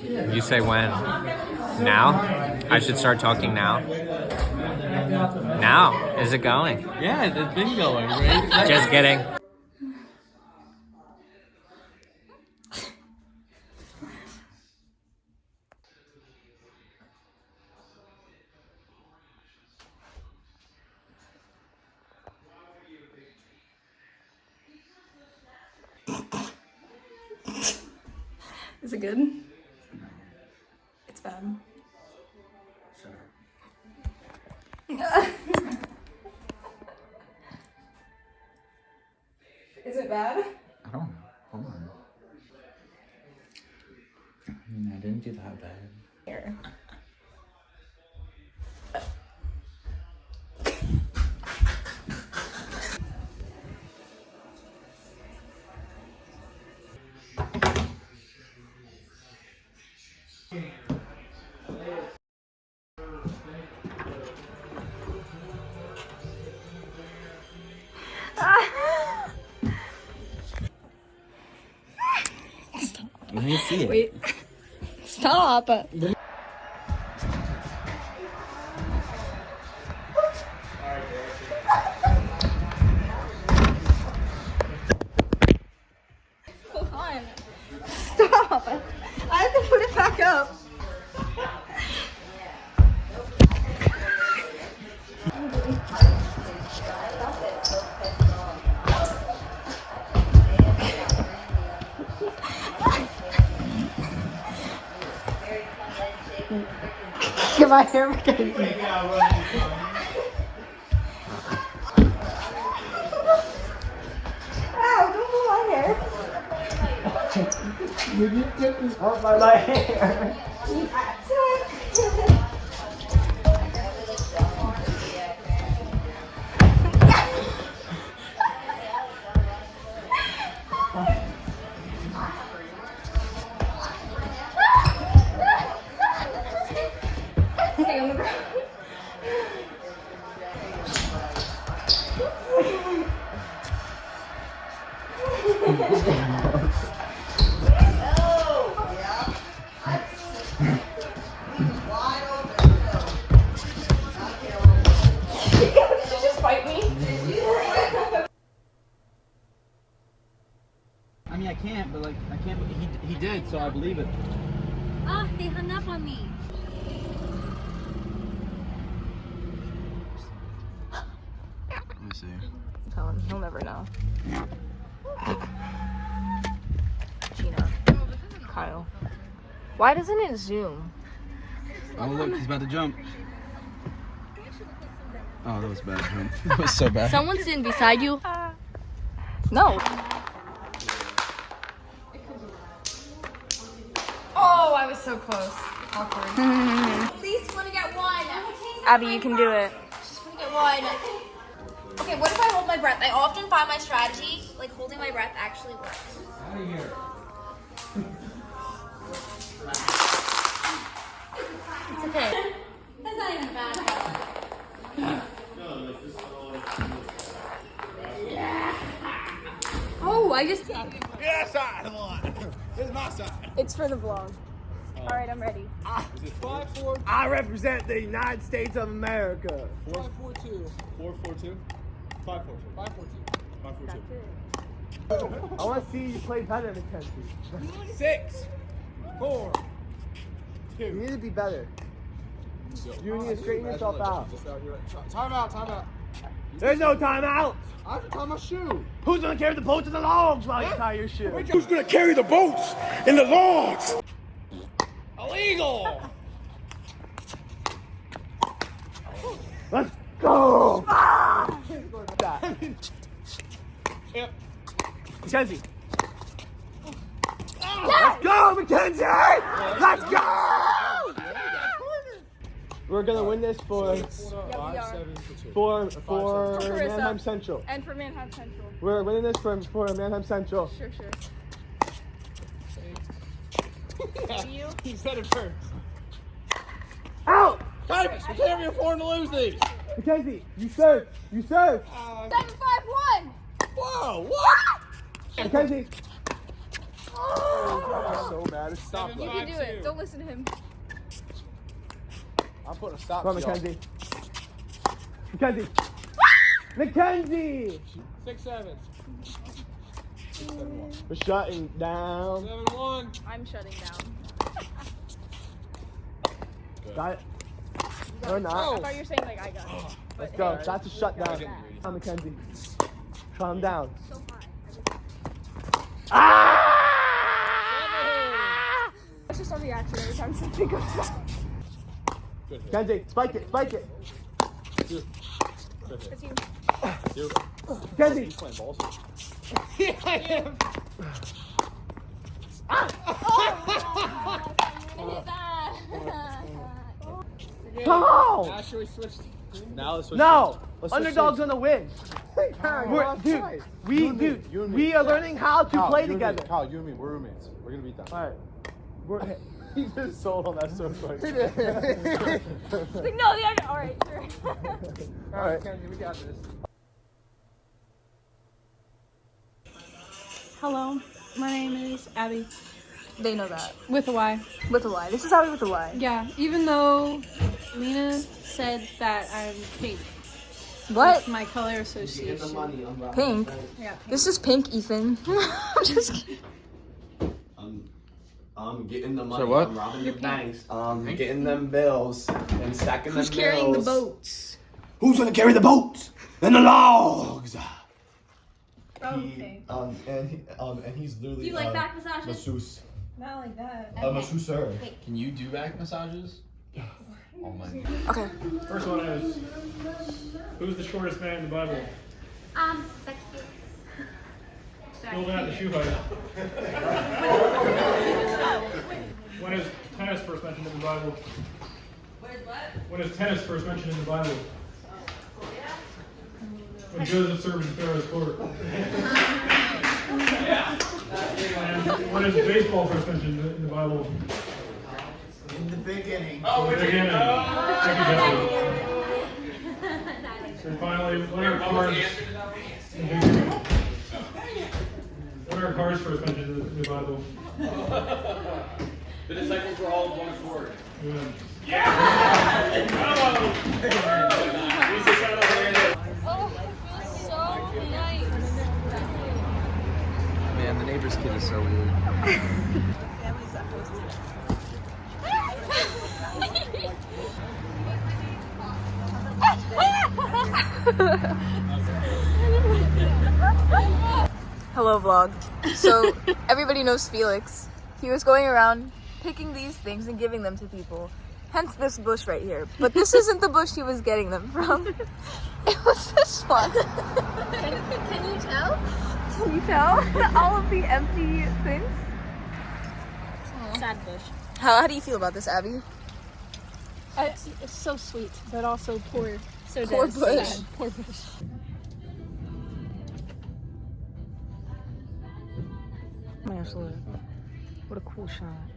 You say when? Now? I should start talking now? Now? Is it going? Yeah, it's been going, right? Just kidding. Is it good? It's bad. Is it bad? I don't know. Hold on. I mean, I didn't do that bad. Here. Let me see it. Wait. Stop. Hold on. Stop. I have to put it back up. Get my hair back. Ow, don't pull my hair. You just took me off my hair. Stay on the ground. Did you just fight me? I mean, I can't, but like, I can't. He did, so I believe it. Ah, they hung up on me. Let me see. Tell him. He'll never know. Gina. Kyle. Why doesn't it zoom? Oh, look, he's about to jump. Oh, that was a bad jump. That was so bad. Someone's sitting beside you. No. Oh, I was so close. Awkward. At least want to get one. Abby, you can do it. Just want to get one. Okay, what if I hold my breath? I often find my strategy, like holding my breath, actually works. Out of here. It's okay. That's not even bad. Oh, I just. Yeah, side. Come on. This is my side. It's for the vlog. All right, I'm ready. I represent the United States of America. 542. 442. 542. 542. I want to see you play better than Kenzie. 6, 4, 2. You need to be better. You need to straighten yourself out. Time out. There's no timeout. I have to tie my shoe. Who's gonna carry the boats and the logs while you tie your shoe? Who's gonna carry the boats and the logs? Illegal. Let's go. Yep. Mackenzie. Let's go, Mackenzie! Let's go! We're gonna win this for Manheim Central. And for Manheim Central. We're winning this for Manheim Central. Sure. You? He said it first. Out! Travis, we can't be affording to lose these. Mackenzie, you serve. 7-5-1. Whoa, what? Mackenzie. so mad. Stop. You can do it. Don't listen to him. I'll put a stop. Come on, Mackenzie. Mackenzie. Mackenzie. 6-7. We're shutting down. 7-1. I'm shutting down. Got it. Or I not. thought you were saying like I got it. Let's go. That's a shutdown. Come on, Mackenzie. Calm down. So high. Ah! That's just a reaction every time something goes wrong. Mackenzie, spike it. Spike it. It's you. Mackenzie. He's playing balls. Yeah, I am. Come on. Now should we switch? Now let's switch. No. Let's switch Underdog's teams. gonna win. Dude, we are learning how to play together. Kyle, you and me, we're roommates. We're gonna beat them. All right. He just sold on that so quick. Like, no, the other. All right, sure. All right. Kenzie, we got this. Hello, my name is Abby. They know that. With a Y. With a Y. This is Abby with a Y. Yeah, even though Lena said that I'm pink. What? It's my color association. Pink? Yeah, pink. This is pink, Ethan. I'm just kidding. I'm getting the money. So what? I'm robbing the banks. Getting them bills and stacking them Who's carrying the bills. boats? Who's gonna carry the boats and the logs? Okay. And he's literally. Do you like back massages? Masseuse. Not like that. A masseur. Can you do back massages? Oh my. Okay. First one is, who's the shortest man in the Bible? Building out the shoe height. When is tennis first mentioned in the Bible? When is tennis first mentioned in the Bible? When Joseph served in Pharaoh's court. And when is baseball first mentioned in the Bible? In the beginning. In the beginning. Thank you, Jesse. And finally, when are cars? When are cars first mentioned in the Bible? The disciples were all of one accord. Yeah. Bravo. Jesus out of here. Oh, it feels so nice. Man, the neighbor's kid is so weird. Hello vlog. So everybody knows Felix. He was going around picking these things and giving them to people. Hence this bush right here. But this isn't the bush he was getting them from. It was this one. Can you tell? Can you tell? All of the empty things. Sad bush. How do you feel about this, Abby? It's so sweet, but also poor. So Poor bush. sad. Poor bush. Oh my gosh, look. What a cool shot.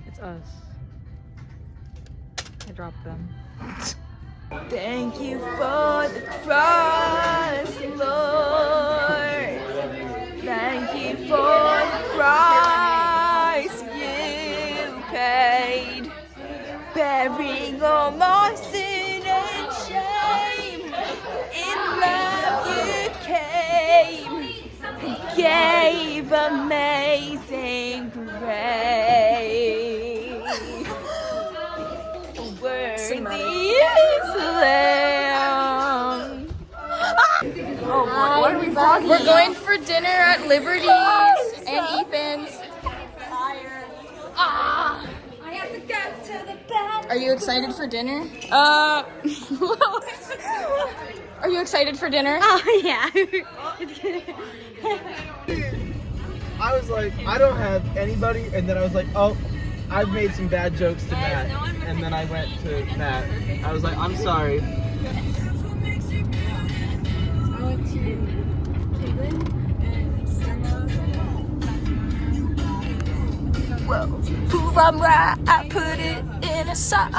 It's us. I dropped them. Thank you for the cross, Lord. Thank you for the price you paid, bearing all my sin and shame. In love you came and gave amazing grace. Worthy is the Lamb. Oh, what are we vlogging? We're going for dinner at Liberty's and Ethan's. Ah! I have to go to the bed. Are you excited for dinner? Are you excited for dinner? Oh, yeah. I was like, I don't have anybody, and then I was like, oh, I've made some bad jokes to Matt, and then I went to Matt. I was like, I'm sorry. Whoa, prove I'm right. I put it in a song.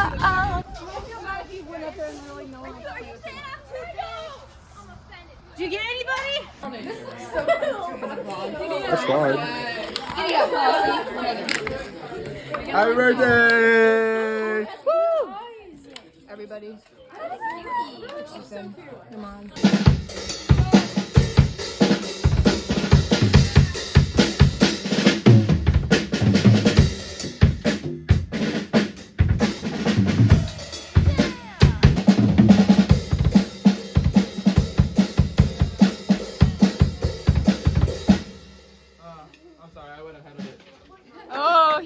Did you get anybody? That's hard. Happy birthday! Everybody. Come on. I'm sorry, I went ahead of it. Oh.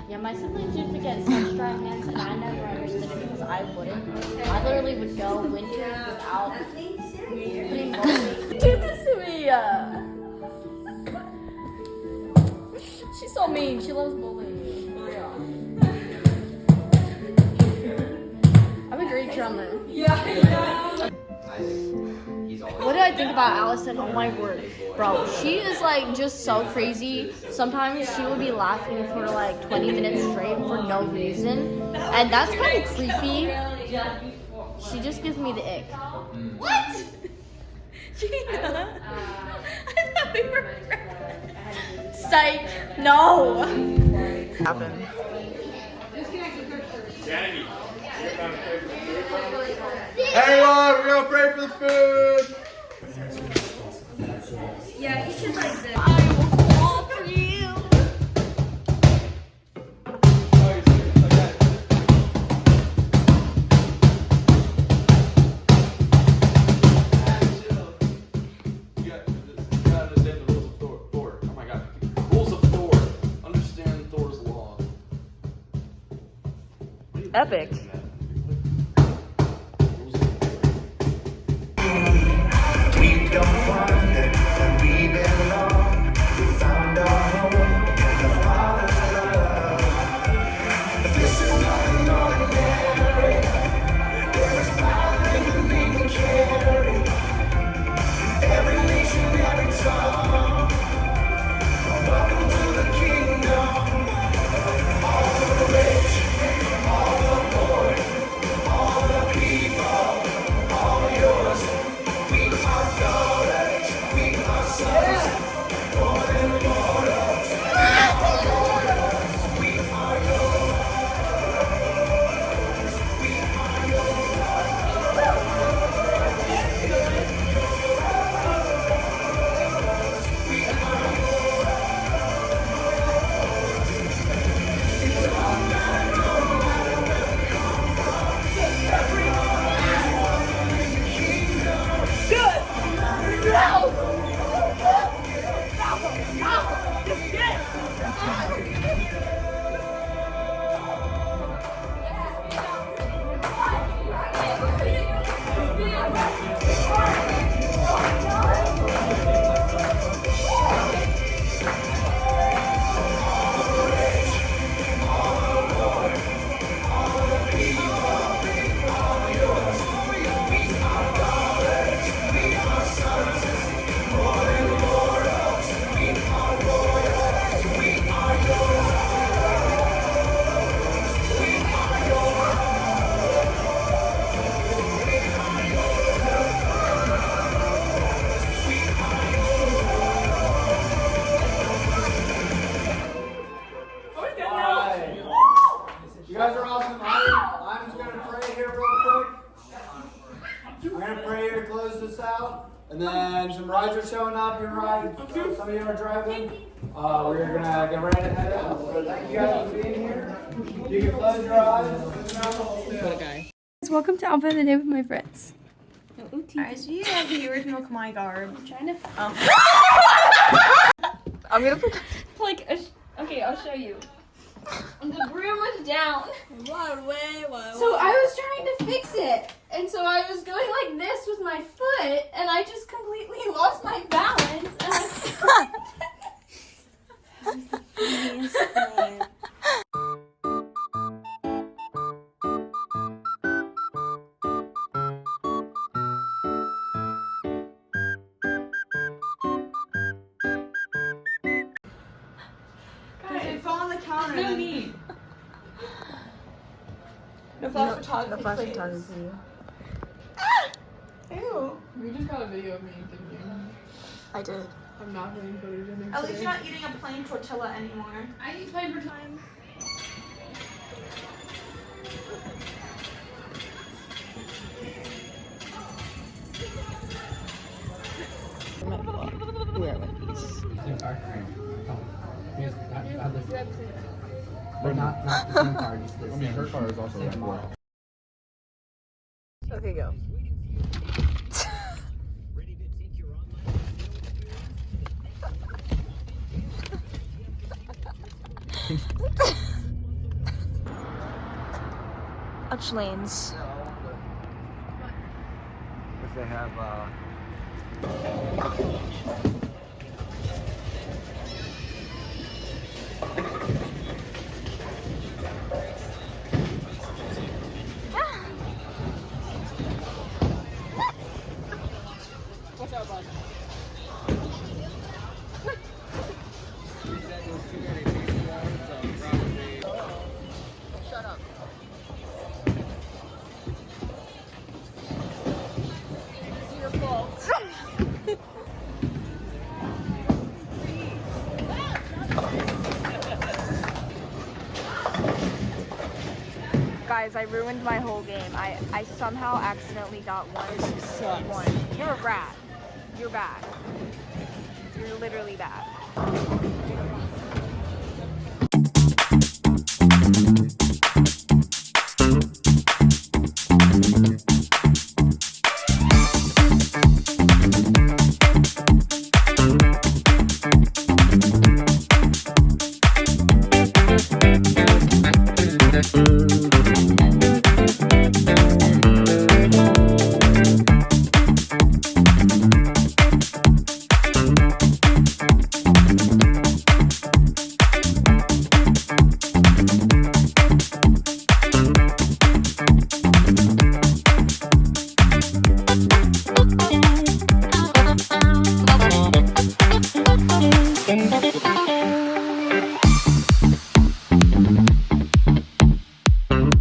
Yeah, my siblings used to get such dry hands, and I never understood it because I wouldn't. I literally would go winter without putting mold. Do this to me! She's so mean. She loves bullying. I'm a great drummer. Yeah. What do I think about Allison? Oh my word. Bro, she is like just so crazy. Sometimes she would be laughing for like 20 minutes straight for no reason. And that's kind of creepy. She just gives me the ick. What? Gina? I thought we were friends. Psych. No. Happened. Everyone, we're gonna pray for the food. Yeah, he should like this. I will fall for you. You gotta understand the rules of Thor. Oh my god. Rules of Thor. Understand Thor's law. Epic. We don't wander, and we belong. We found our home in the Father's love. This is not an ordinary. There is power in the name we carry. Every nation, every tongue. Welcome to the kingdom. All the rich, all the poor, all the people, all yours. We are daughters, we are sons, born immortals. We are yours. We are yours. You guys are awesome. I'm just going to pray here real quick. I'm going to pray here to close this out. And then some rides are showing up. You're right. Some of you are driving. We're going to get ready to head out. So thank you guys for being here. You can close your eyes. Welcome to Outfit of the Day with my friends. Alright, so you have the original Kamai garb. I'm trying to. I'm gonna put. Okay, I'll show you. The broom was down. So I was trying to fix it. And so I was going like this with my foot, and I just completely lost my balance. And Guys, fall on the counter. no need. No flash photography. No flash please. photography. Ew. You just got a video of me, didn't you? I did. I'm not getting footage of me. At least you're not eating a plain tortilla anymore. I eat plain for time. But not the same card. I mean, her car is also that cool. Okay, go. Touch lanes. If they have, Shut up. It's your fault. Guys, I ruined my whole game. I somehow accidentally got one. You're a rat. You're bad. You're literally bad. Thank you.